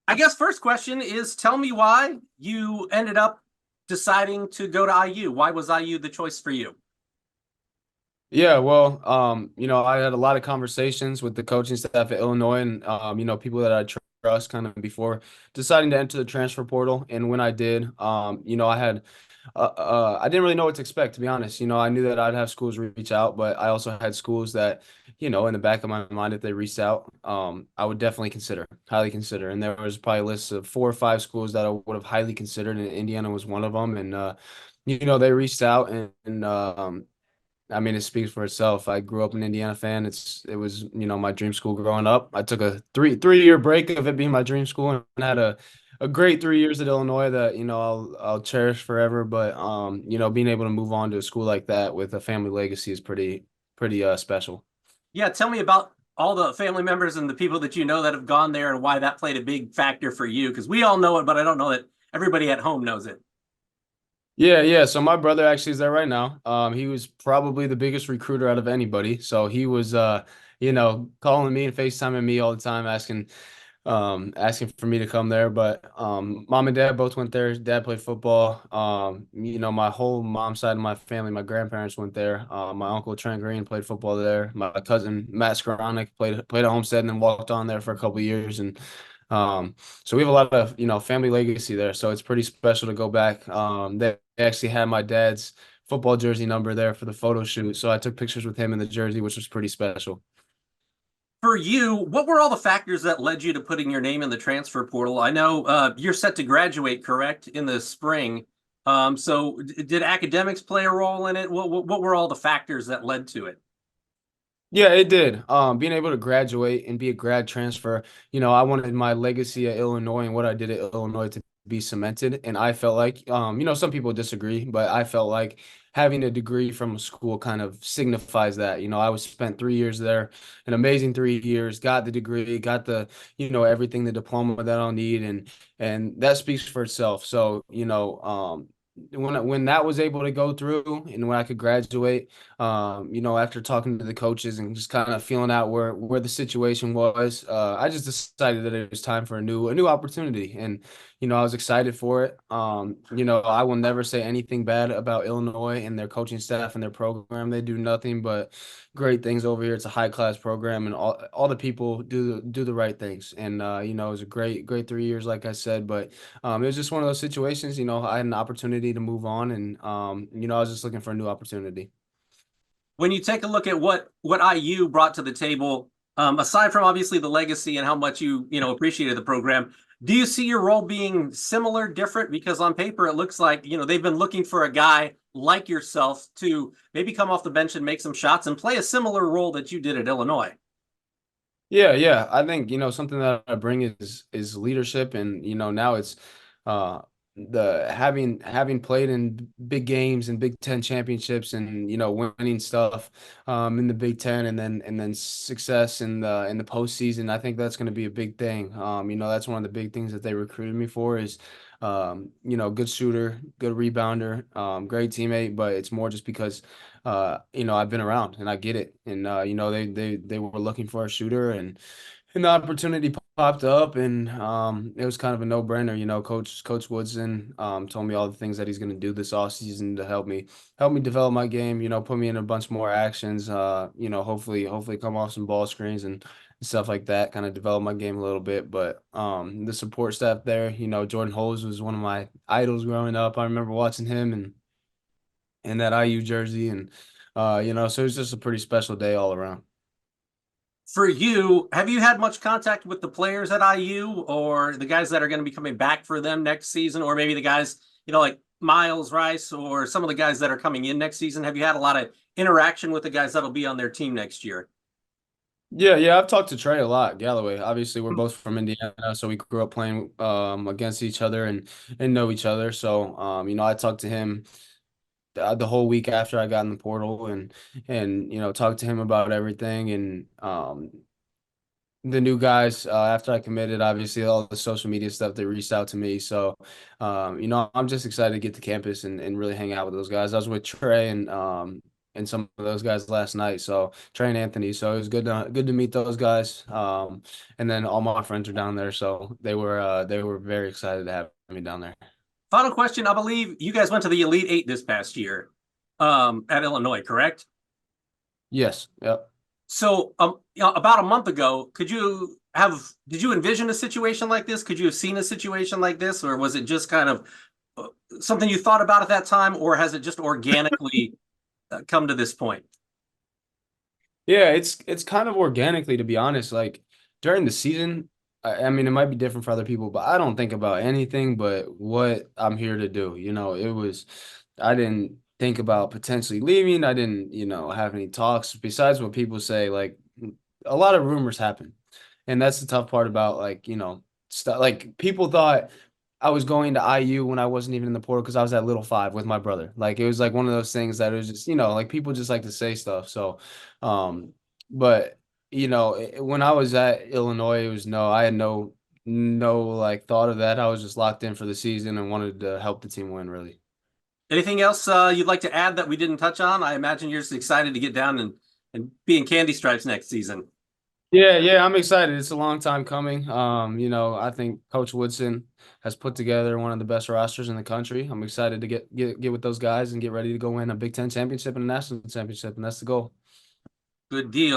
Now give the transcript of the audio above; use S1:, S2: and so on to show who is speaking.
S1: I guess first question is tell me why you ended up deciding to go to IU. Why was IU the choice for you?
S2: Yeah, well, I had a lot of conversations with the coaching staff at Illinois and people that I trust kind of before deciding to enter the transfer portal. And when I did, I didn't really know what to expect, to be honest. I knew that I'd have schools reach out, but I also had schools that, in the back of my mind, if they reached out, I would definitely consider, highly consider. And there was probably a list of 4 or 5 schools that I would have highly considered, and Indiana was one of them. And they reached out and I mean, it speaks for itself. I grew up an Indiana fan. It was my dream school growing up. I took a three-year break of it being my dream school and had a great 3 years at Illinois that I'll cherish forever. But being able to move on to a school like that with a family legacy is pretty special.
S1: Yeah, tell me about all the family members and the people that you know that have gone there and why that played a big factor for you. Because we all know it, but I don't know that everybody at home knows it.
S2: Yeah, yeah. So my brother actually is there right now. He was probably the biggest recruiter out of anybody. So he was calling me and FaceTiming me all the time, asking for me to come there. But mom and dad both went there. Dad played football. My whole mom's side of my family, my grandparents went there. My uncle Trent Green played football there. My cousin Matt Skowronek played at Homestead and then walked on there for a couple of years. And um, so we have a lot of family legacy there. So it's pretty special to go back. They actually had my dad's football jersey number there for the photo shoot. So I took pictures with him in the jersey, which was pretty special.
S1: For you, what were all the factors that led you to putting your name in the transfer portal? I know you're set to graduate, correct, in the spring. So did academics play a role in it? What were all the factors that led to it?
S2: Yeah, it did. Being able to graduate and be a grad transfer, I wanted my legacy at Illinois and what I did at Illinois to be cemented. And I felt like, some people disagree, but I felt like having a degree from a school kind of signifies that. I was spent 3 years there, an amazing 3 years, got the degree, got everything, the diploma that I'll need, and that speaks for itself. So, when that was able to go through and when I could graduate after talking to the coaches and just kind of feeling out where the situation was, I just decided that it was time for a new opportunity, and I was excited for it. I will never say anything bad about Illinois and their coaching staff and their program. They do nothing but great things over here. It's a high class program, and all the people do the right things. And it was a great 3 years, like I said, but it was just one of those situations. I had an opportunity to move on, and I was just looking for a new opportunity.
S1: When you take a look at what IU brought to the table, aside from obviously the legacy and how much you appreciated the program, do you see your role being similar, different? Because on paper it looks like they've been looking for a guy like yourself to maybe come off the bench and make some shots and play a similar role that you did at Illinois.
S2: Yeah, yeah. I think, something that I bring is leadership, and now it's uh the having played in big games and Big Ten championships and winning stuff in the Big Ten, and then success in the postseason. I think that's going to be a big thing. That's one of the big things that they recruited me for is good shooter, good rebounder, great teammate, but it's more just because I've been around and I get it. And they were looking for a shooter, and the opportunity popped up, and it was kind of a no-brainer. Coach Woodson told me all the things that he's going to do this offseason to help me develop my game, put me in a bunch more actions, hopefully come off some ball screens and stuff like that, kind of develop my game a little bit. But the support staff there, Jordan Hose was one of my idols growing up. I remember watching him and that IU jersey, and so it was just a pretty special day all around.
S1: For you, have you had much contact with the players at IU or the guys that are going to be coming back for them next season, or maybe the guys, like Miles Rice or some of the guys that are coming in next season? Have you had a lot of interaction with the guys that'll be on their team next year?
S2: Yeah, yeah, I've talked to Trey a lot, Galloway. Obviously, we're both from Indiana, so we grew up playing against each other and know each other. So, I talked to him the whole week after I got in the portal, and talked to him about everything, and the new guys after I committed, obviously all the social media stuff, they reached out to me. So I'm just excited to get to campus and really hang out with those guys. I was with Trey and and some of those guys last night. So Trey and Anthony. So it was good to meet those guys. And then all my friends are down there, so they were very excited to have me down there.
S1: Final question. I believe you guys went to the Elite Eight this past year, at Illinois, correct?
S2: Yes. Yep.
S1: So, about a month ago, did you envision a situation like this? Could you have seen a situation like this, or was it just kind of something you thought about at that time, or has it just organically come to this point?
S2: Yeah, it's kind of organically, to be honest. Like during the season, I mean, it might be different for other people, but I don't think about anything but what I'm here to do. I didn't think about potentially leaving. I didn't, have any talks besides what people say. Like a lot of rumors happen, and that's the tough part about stuff. Like people thought I was going to IU when I wasn't even in the portal because I was at Little Five with my brother. Like it was like one of those things that it was just, like people just like to say stuff. So, um, but when I was at Illinois, it was I had no like thought of that. I was just locked in for the season and wanted to help the team win, really.
S1: Anything else you'd like to add that we didn't touch on? I imagine you're just excited to get down and be in Candy Stripes next season.
S2: Yeah, yeah, I'm excited. It's a long time coming. I think Coach Woodson has put together one of the best rosters in the country. I'm excited to get with those guys and get ready to go win a Big Ten championship and a national championship, and that's the goal.
S1: Good deal.